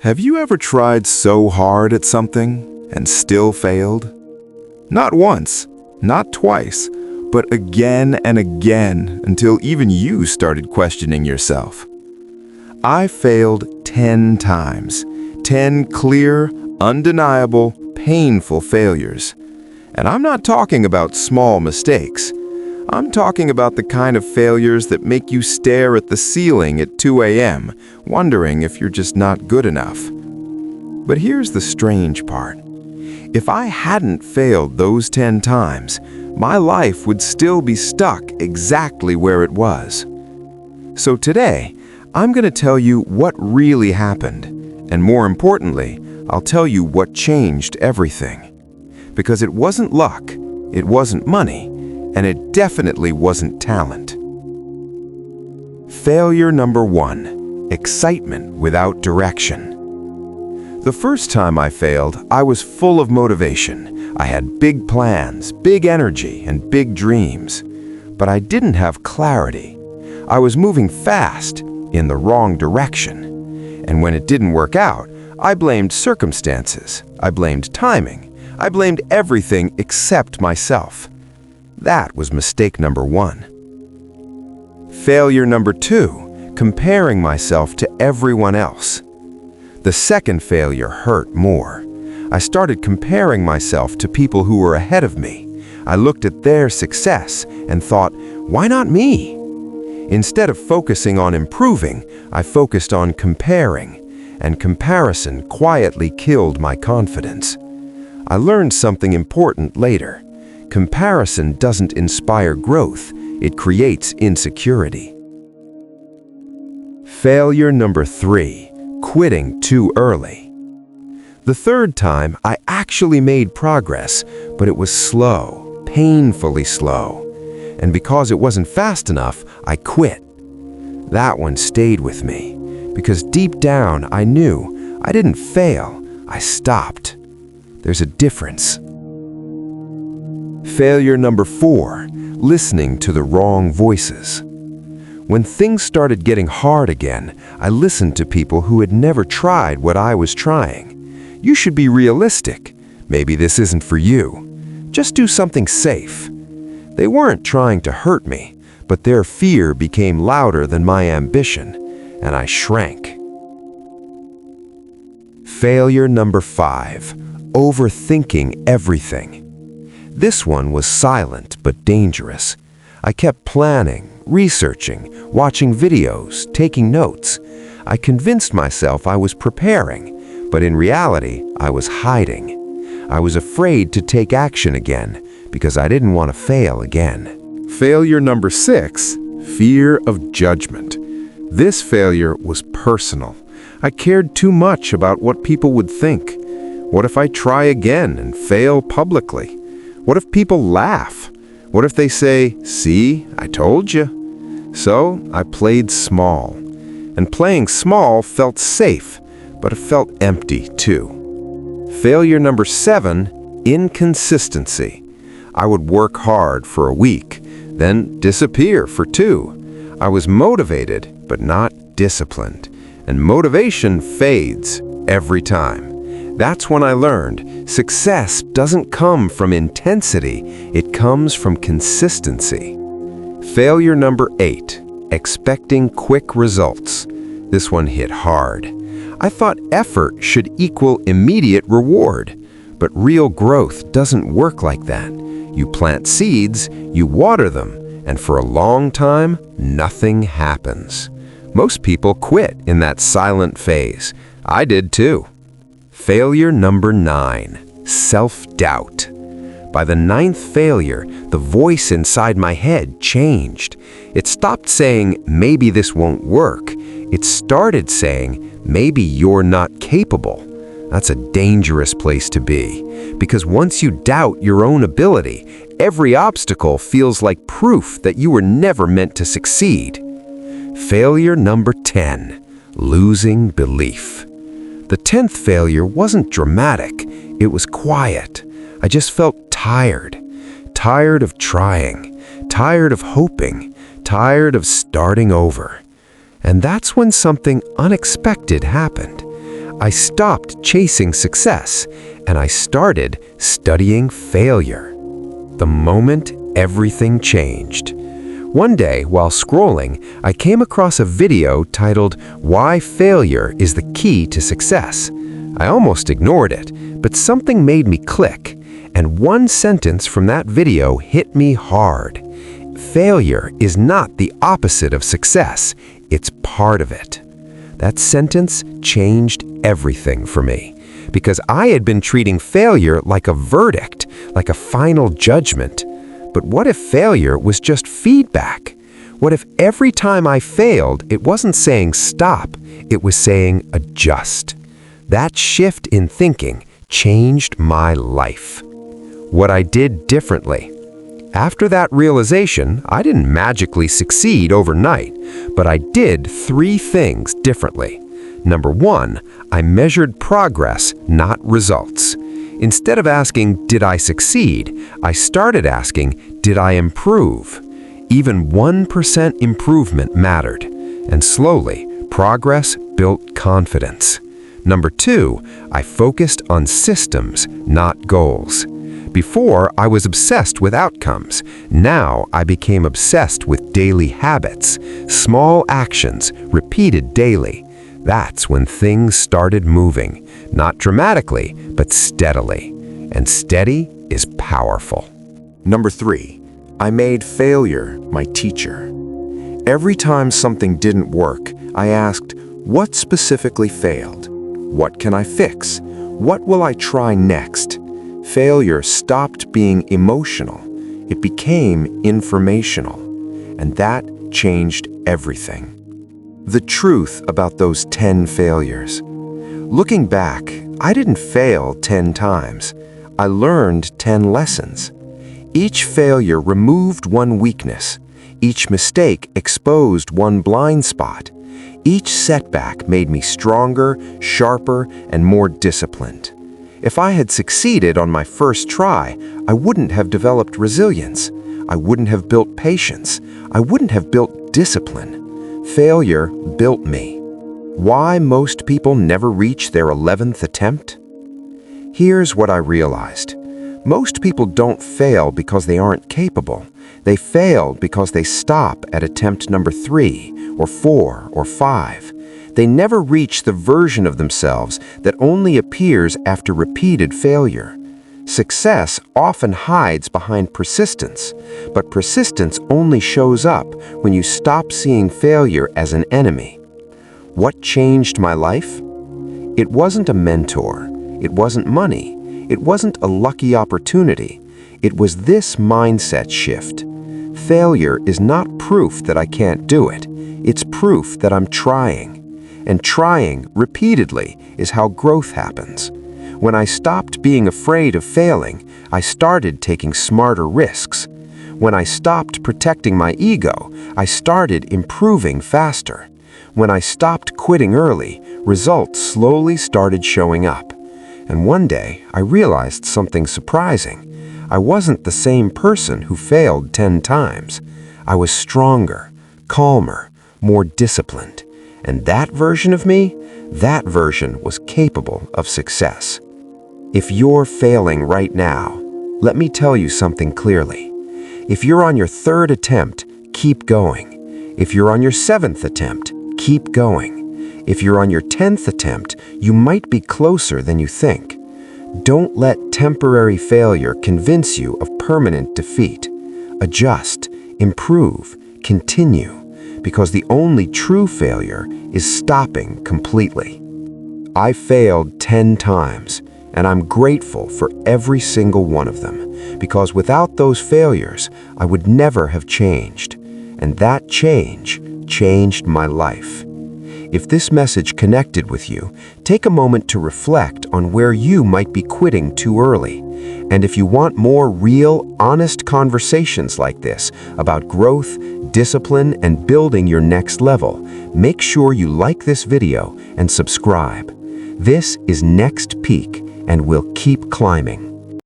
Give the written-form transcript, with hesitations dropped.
Have you ever tried so hard at something and still failed? Not once, not twice, but again and again until even you started questioning yourself. I failed 10 times, 10 clear, undeniable, painful failures. And I'm not talking about small mistakes. I'm talking about the kind of failures that make you stare at the ceiling at 2 a.m., wondering if you're just not good enough. But here's the strange part. If I hadn't failed those 10 times, my life would still be stuck exactly where it was. So today, I'm going to tell you what really happened, and more importantly, I'll tell you what changed everything. Because it wasn't luck, it wasn't money, and it definitely wasn't talent. Failure number 1, excitement without direction. The first time I failed, I was full of motivation. I had big plans, big energy, and big dreams. But I didn't have clarity. I was moving fast, in the wrong direction. And when it didn't work out, I blamed circumstances. I blamed timing. I blamed everything except myself. That was mistake number 1. Failure number 2, comparing myself to everyone else. The second failure hurt more. I started comparing myself to people who were ahead of me. I looked at their success and thought, why not me? Instead of focusing on improving, I focused on comparing, and comparison quietly killed my confidence. I learned something important later. Comparison doesn't inspire growth, it creates insecurity. Failure number 3, quitting too early. The third time, I actually made progress, but it was slow, painfully slow. And because it wasn't fast enough, I quit. That one stayed with me, because deep down I knew I didn't fail, I stopped. There's a difference. Failure number 4, listening to the wrong voices. When things started getting hard again, I listened to people who had never tried what I was trying. You should be realistic. Maybe this isn't for you. Just do something safe. They weren't trying to hurt me, but their fear became louder than my ambition, and I shrank. Failure number 5, overthinking everything. This one was silent but dangerous. I kept planning, researching, watching videos, taking notes. I convinced myself I was preparing, but in reality, I was hiding. I was afraid to take action again because I didn't want to fail again. Failure number 6, fear of judgment. This failure was personal. I cared too much about what people would think. What if I try again and fail publicly? What if people laugh? What if they say, "See, I told you"? So I played small. And playing small felt safe, but it felt empty too. Failure number 7, inconsistency. I would work hard for a week, then disappear for 2. I was motivated, but not disciplined. And motivation fades every time. That's when I learned success doesn't come from intensity, it comes from consistency. Failure number 8, expecting quick results. This one hit hard. I thought effort should equal immediate reward, but real growth doesn't work like that. You plant seeds, you water them, and for a long time, nothing happens. Most people quit in that silent phase. I did too. Failure number 9, self-doubt. By the 9th failure, the voice inside my head changed. It stopped saying, maybe this won't work. It started saying, maybe you're not capable. That's a dangerous place to be, because once you doubt your own ability, every obstacle feels like proof that you were never meant to succeed. Failure number 10, losing belief. The 10th failure wasn't dramatic, it was quiet. I just felt tired. Tired of trying, tired of hoping, tired of starting over. And that's when something unexpected happened. I stopped chasing success and I started studying failure. The moment everything changed. One day, while scrolling, I came across a video titled "Why Failure is the Key to Success." I almost ignored it, but something made me click, and one sentence from that video hit me hard. Failure is not the opposite of success, it's part of it. That sentence changed everything for me, because I had been treating failure like a verdict, like a final judgment. But what if failure was just feedback? What if every time I failed, it wasn't saying stop, it was saying adjust? That shift in thinking changed my life. What I did differently. After that realization, I didn't magically succeed overnight, but I did 3 things differently. Number 1, I measured progress, not results. Instead of asking, did I succeed, I started asking, did I improve? Even 1% improvement mattered, and slowly, progress built confidence. Number 2, I focused on systems, not goals. Before, I was obsessed with outcomes. Now, I became obsessed with daily habits, small actions, repeated daily. That's when things started moving, not dramatically, but steadily. And steady is powerful. Number 3, I made failure my teacher. Every time something didn't work, I asked, what specifically failed? What can I fix? What will I try next? Failure stopped being emotional. It became informational. And that changed everything. The truth about those 10 failures. Looking back, I didn't fail 10 times. I learned 10 lessons. Each failure removed one weakness. Each mistake exposed one blind spot. Each setback made me stronger, sharper, and more disciplined. If I had succeeded on my first try, I wouldn't have developed resilience. I wouldn't have built patience. I wouldn't have built discipline. Failure built me. Why most people never reach their 11th attempt? Here's what I realized. Most people don't fail because they aren't capable. They fail because they stop at attempt number 3, or 4, or 5. They never reach the version of themselves that only appears after repeated failure. Success often hides behind persistence, but persistence only shows up when you stop seeing failure as an enemy. What changed my life? It wasn't a mentor. It wasn't money. It wasn't a lucky opportunity. It was this mindset shift. Failure is not proof that I can't do it. It's proof that I'm trying. And trying repeatedly is how growth happens. When I stopped being afraid of failing, I started taking smarter risks. When I stopped protecting my ego, I started improving faster. When I stopped quitting early, results slowly started showing up. And one day, I realized something surprising. I wasn't the same person who failed 10 times. I was stronger, calmer, more disciplined. And that version of me, that version was capable of success. If you're failing right now, let me tell you something clearly. If you're on your 3rd attempt, keep going. If you're on your 7th attempt, keep going. If you're on your 10th attempt, you might be closer than you think. Don't let temporary failure convince you of permanent defeat. Adjust, improve, continue, because the only true failure is stopping completely. I failed 10 times, and I'm grateful for every single one of them, because without those failures, I would never have changed. And that change changed my life. If this message connected with you, take a moment to reflect on where you might be quitting too early. And if you want more real, honest conversations like this about growth, discipline, and building your next level, make sure you like this video and subscribe. This is Next Peak, and we'll keep climbing.